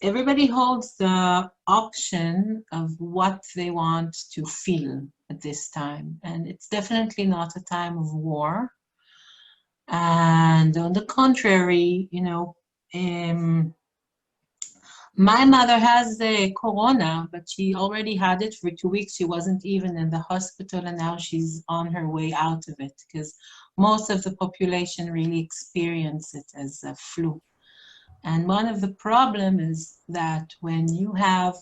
everybody holds the option of what they want to feel at this time. And it's definitely not a time of war. And on the contrary, my mother has the corona, but she already had it for 2 weeks. She wasn't even in the hospital, and now she's on her way out of it because most of the population really experience it as a flu. And one of the problem is that when you have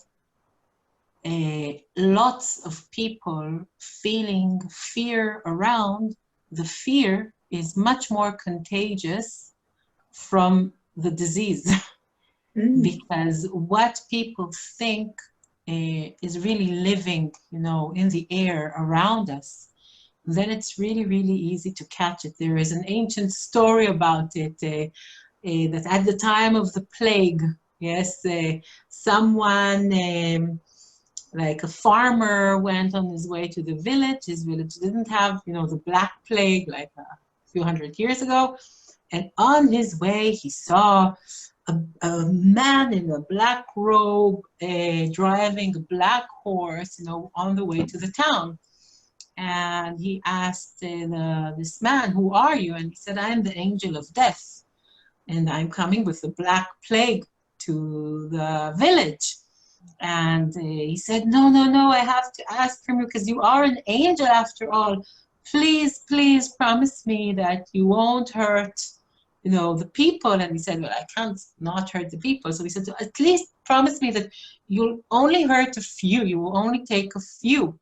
lots of people feeling fear around, the fear is much more contagious from the disease. Because what people think is really living, in the air around us, then it's really, really easy to catch it. There is an ancient story about it, that at the time of the plague, yes, someone, like a farmer, went on his way to the village. His village didn't have, the Black Plague like a few hundred years ago. And on his way, he saw a man in a black robe driving a black horse, on the way to the town. And he asked this man, "Who are you?" And he said, "I am the angel of death, and I'm coming with the Black Plague to the village." And he said, "No, no, no, I have to ask from you because you are an angel after all. Please, please promise me that you won't hurt the people." And he said, "Well, I can't not hurt the people." So he said, "At least promise me that you'll only hurt a few. You will only take a few."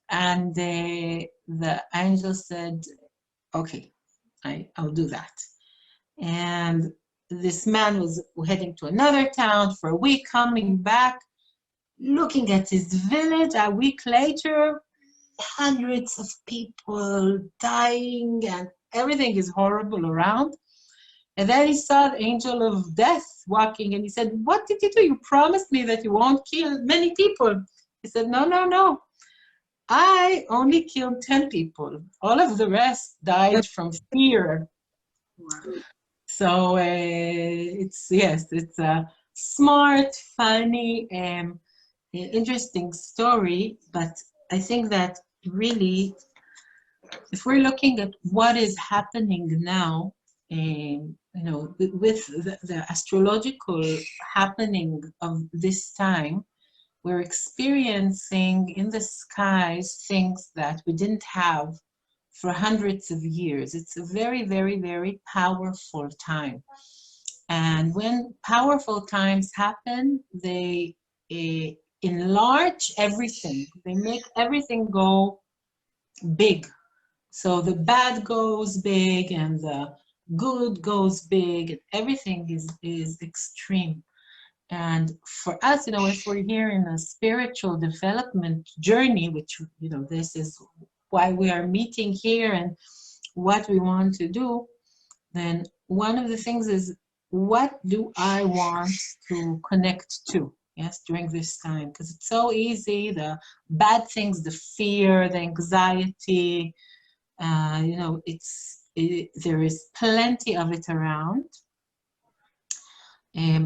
And the angel said, "Okay, I'll do that." And this man was heading to another town for a week, coming back, looking at his village. A week later, hundreds of people dying, and everything is horrible around. And then he saw the angel of death walking, and he said, "What did you do? You promised me that you won't kill many people." He said, "No, no, no. I only killed 10 people. All of the rest died from fear." Wow. So it's a smart, funny, interesting story. But I think that really, if we're looking at what is happening now, with the astrological happening of this time, we're experiencing in the skies things that we didn't have for hundreds of years. It's a very, very, very powerful time. And when powerful times happen, they enlarge everything. They make everything go big. So the bad goes big and the good goes big, and everything is extreme. And for us, if we're here in a spiritual development journey, which, this is why we are meeting here and what we want to do, then one of the things is, what do I want to connect to? Yes, during this time, because it's so easy, the bad things, the fear, the anxiety, there is plenty of it around.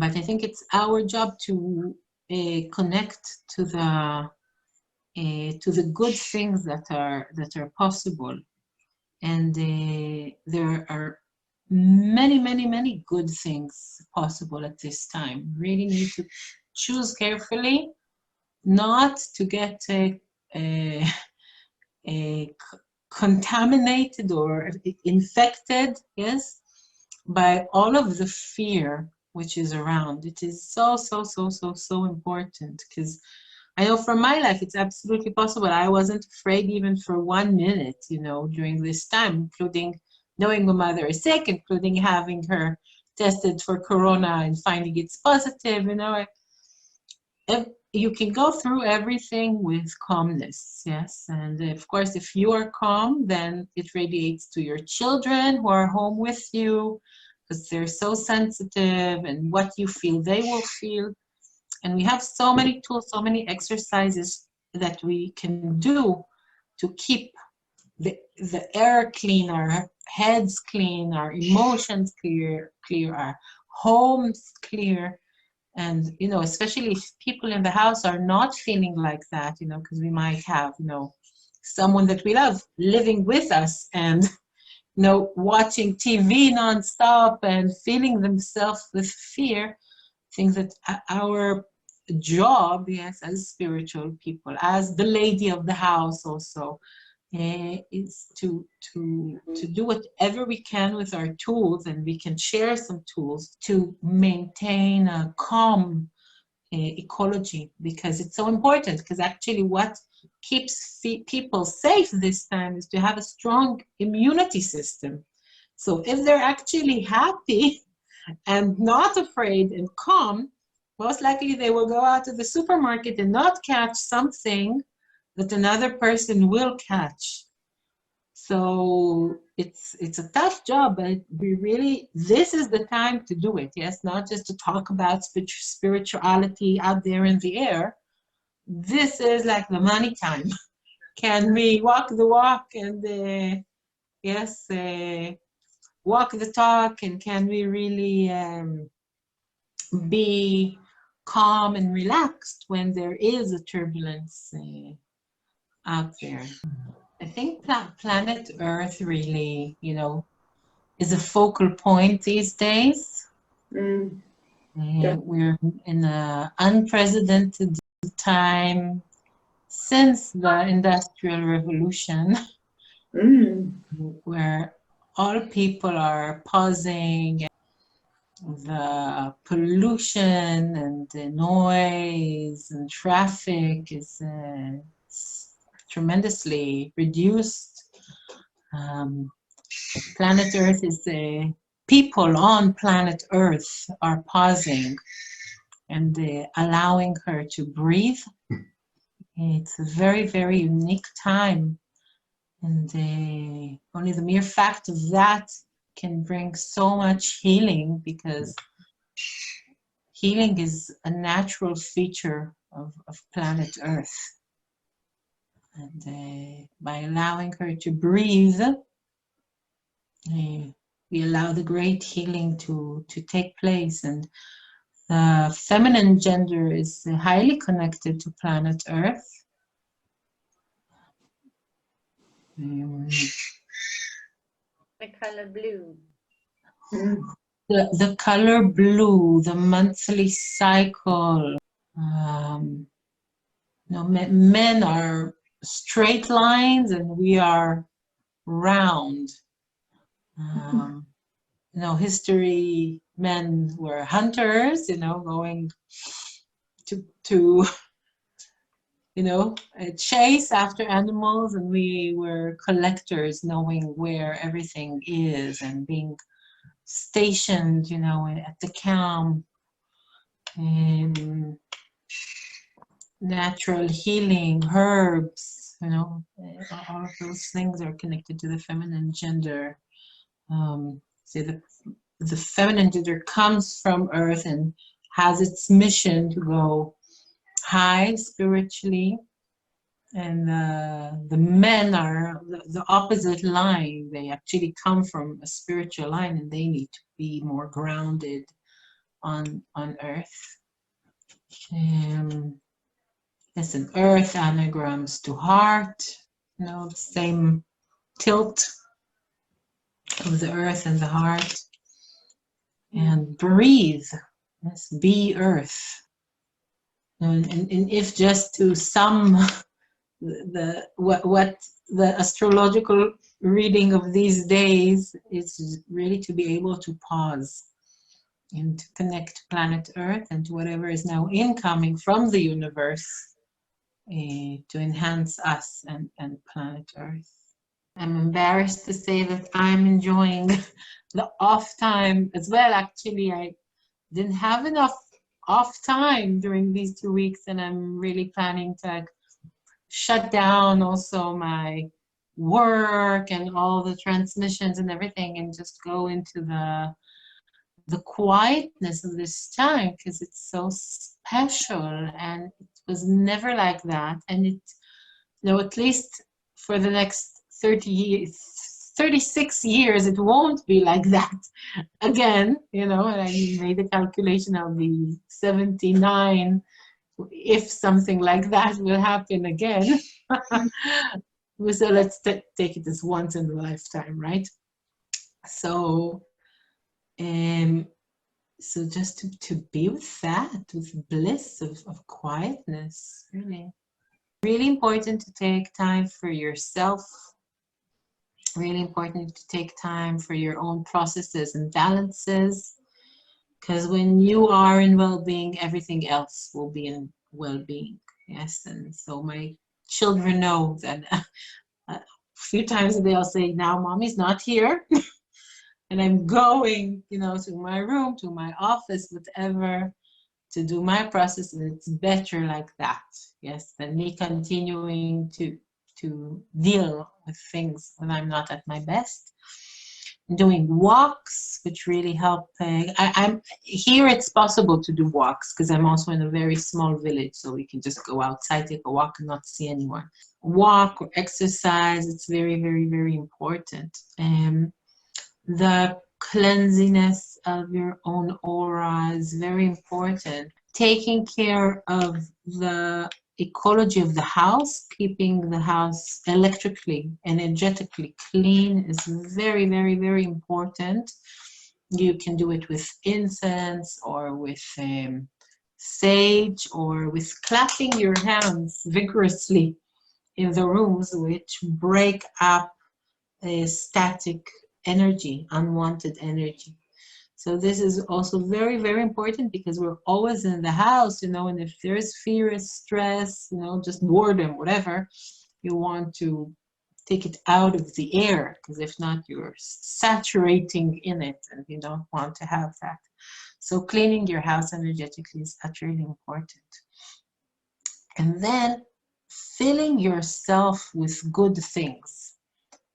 But I think it's our job to connect to the good things that are possible, and there are many, many, many good things possible at this time. Really need to choose carefully, not to get contaminated or infected, yes, by all of the fear which is around. It is so, so, so, so, so important, because I know from my life, it's absolutely possible. I wasn't afraid even for 1 minute, during this time, including knowing my mother is sick, including having her tested for corona and finding it's positive. You can go through everything with calmness, yes. And of course, if you are calm, then it radiates to your children who are home with you, because they're so sensitive, and what you feel, they will feel. And we have so many tools, so many exercises that we can do to keep the air clean, our heads clean, our emotions clear, our homes clear. And, you know, especially if people in the house are not feeling like that, you know, because we might have, you know, someone that we love living with us and, you know, watching TV nonstop and feeling themselves with fear. Think that our job, yes, as spiritual people, as the lady of the house also, is to do whatever we can with our tools, and we can share some tools to maintain a calm ecology, because it's so important. Because actually what keeps people safe this time is to have a strong immunity system. So if they're actually happy and not afraid and calm, most likely they will go out to the supermarket and not catch something that another person will catch. So it's a tough job, but we really, this is the time to do it. Yes, not just to talk about spirituality out there in the air. This is like the money time. Can we walk the walk and yes, walk the talk, and can we really be calm and relaxed when there is a turbulence out there? I think that planet Earth really, you know, is a focal point these days. Yeah. We're in an unprecedented time since the Industrial Revolution, where all people are pausing. The pollution and the noise and traffic is tremendously reduced. Planet Earth is people on planet Earth are pausing and allowing her to breathe. It's a very, very unique time, and only the mere fact of that can bring so much healing, because healing is a natural feature of planet Earth. And by allowing her to breathe, we allow the great healing to take place. And the feminine gender is highly connected to planet Earth. The color blue. The color blue, the monthly cycle. You know, men are straight lines and we are round. You know, history, men were hunters, you know, going to you know, chase after animals, and we were collectors, knowing where everything is and being stationed, you know, at the camp. And natural healing, herbs, you know, all of those things are connected to the feminine gender. So the feminine gender comes from Earth and has its mission to go high spiritually, and the men are the opposite line. They actually come from a spiritual line, and they need to be more grounded on Earth. Listen, Earth anagrams to heart, you know, the same tilt of the Earth and the heart. And breathe, yes, be Earth. And if just to sum what the astrological reading of these days is, really to be able to pause and to connect to planet Earth and to whatever is now incoming from the universe to enhance us and planet Earth. I'm embarrassed to say that I'm enjoying the off time as well. Actually, I didn't have enough off time during these 2 weeks, and I'm really planning to shut down also my work and all the transmissions and everything, and just go into the quietness of this time, because it's so special and it was never like that. And it, you know, at least for the next 30 years, 36 years, it won't be like that again, you know, and I made the calculation, I'll be 79 if something like that will happen again. So let's take it as once in a lifetime, right? So, so just to be with that, with bliss of quietness, really. Really important to take time for yourself. Really important to take time for your own processes and balances. Because when you are in well-being, everything else will be in well-being. Yes, and so my children know that a few times a day I'll say, now mommy's not here. And I'm going, you know, to my room, to my office, whatever, to do my process, and it's better like that, yes, than me continuing to deal with things when I'm not at my best. Doing walks, which really help. I'm here. It's possible to do walks because I'm also in a very small village, so we can just go outside, take a walk, and not see anyone. Walk or exercise. It's very, very, very important. The cleanliness of your own aura is very important. Taking care of the ecology of the house, keeping the house electrically, energetically clean is very, very, very important. You can do it with incense or with sage or with clapping your hands vigorously in the rooms, which break up static energy, unwanted energy. So this is also very, very important because we're always in the house, you know, and if there's fear, stress, you know, just boredom, whatever, you want to take it out of the air, because if not, you're saturating in it and you don't want to have that. So cleaning your house energetically is utterly important. And then filling yourself with good things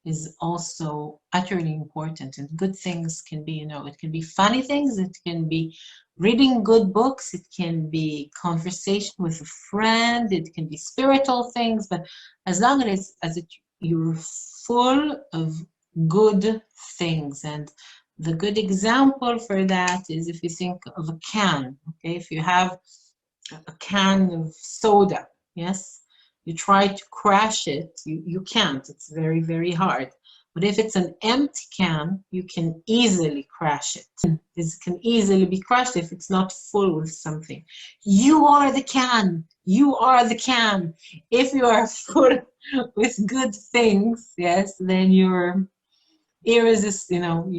is also utterly important. And good things can be, you know, it can be funny things, it can be reading good books, it can be conversation with a friend, it can be spiritual things, but as long as you're full of good things. And the good example for that is if you think of a can, okay, if you have a can of soda, yes, you try to crash it, you can't, it's very, very hard. But if it's an empty can, you can easily crash it. It can easily be crushed if it's not full with something. You are the can, you are the can. If you are full with good things, yes, then you're irresistible,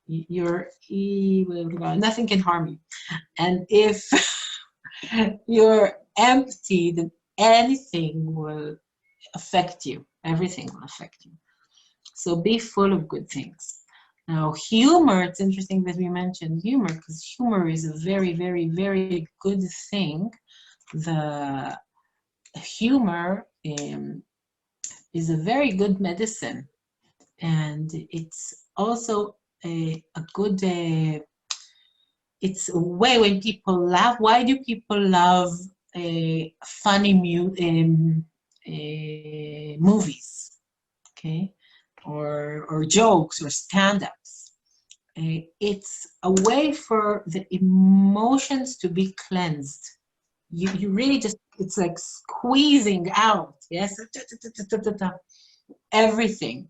you know, nothing can harm you. And if you're empty, then anything will affect you. Everything will affect you. So be full of good things. Now, humor, it's interesting that we mentioned humor, because humor is a very, very, very good thing. The humor is a very good medicine. And it's also a good, it's a way when people laugh. Why do people love funny movies, okay, or jokes or stand-ups? It's a way for the emotions to be cleansed. You really just, it's like squeezing out, yes, everything.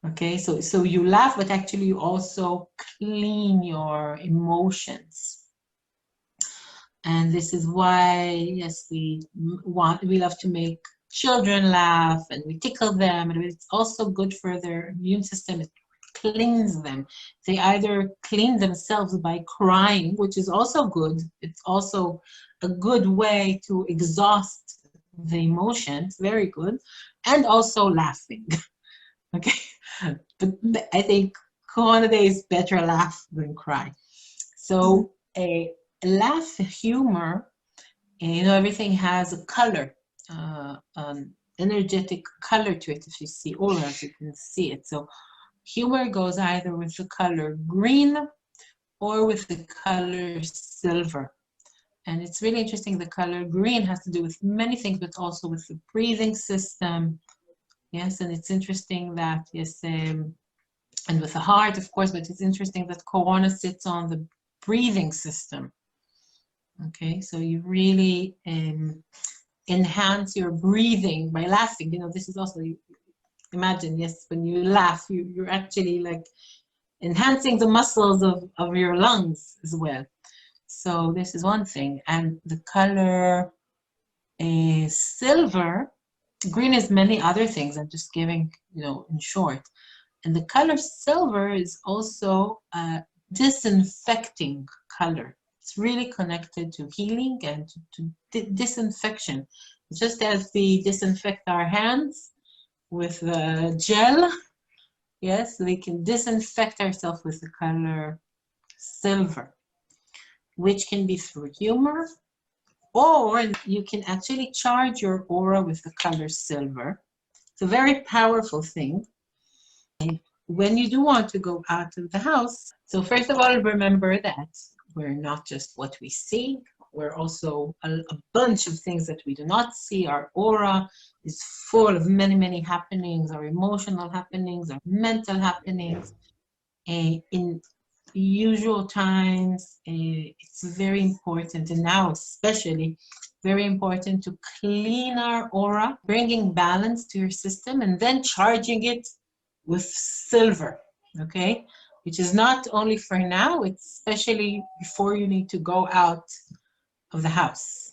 Okay, so you laugh, but actually you also clean your emotions. And this is why, yes, we love to make children laugh and we tickle them, and it's also good for their immune system. It cleans them. They either clean themselves by crying, which is also good. It's also a good way to exhaust the emotions, very good, and also laughing. Okay, but I think nowadays better laugh than cry. So a laugh, humor, you know, everything has a color, energetic color to it. If you see auras, you can see it. So humor goes either with the color green or with the color silver. And it's really interesting, the color green has to do with many things, but also with the breathing system, Yes, and it's interesting that, yes, and with the heart, of course, but it's interesting that Corona sits on the breathing system. Okay, so you really enhance your breathing by laughing. You know, this is also, imagine, yes, when you laugh, you're actually like enhancing the muscles of your lungs as well. So this is one thing. And the color is silver. Green is many other things. I'm just giving, you know, in short. And the color silver is also a disinfecting color. It's really connected to healing and to disinfection. Just as we disinfect our hands with gel, yes, we can disinfect ourselves with the color silver, which can be through humor, or you can actually charge your aura with the color silver. It's a very powerful thing. When you do want to go out of the house, so first of all, remember that we're not just what we see, we're also a bunch of things that we do not see. Our aura is full of many, many happenings, our emotional happenings, our mental happenings. In usual times, it's very important, and now especially, very important to clean our aura, bringing balance to your system, and then charging it with silver, okay? Which is not only for now, it's especially before you need to go out of the house.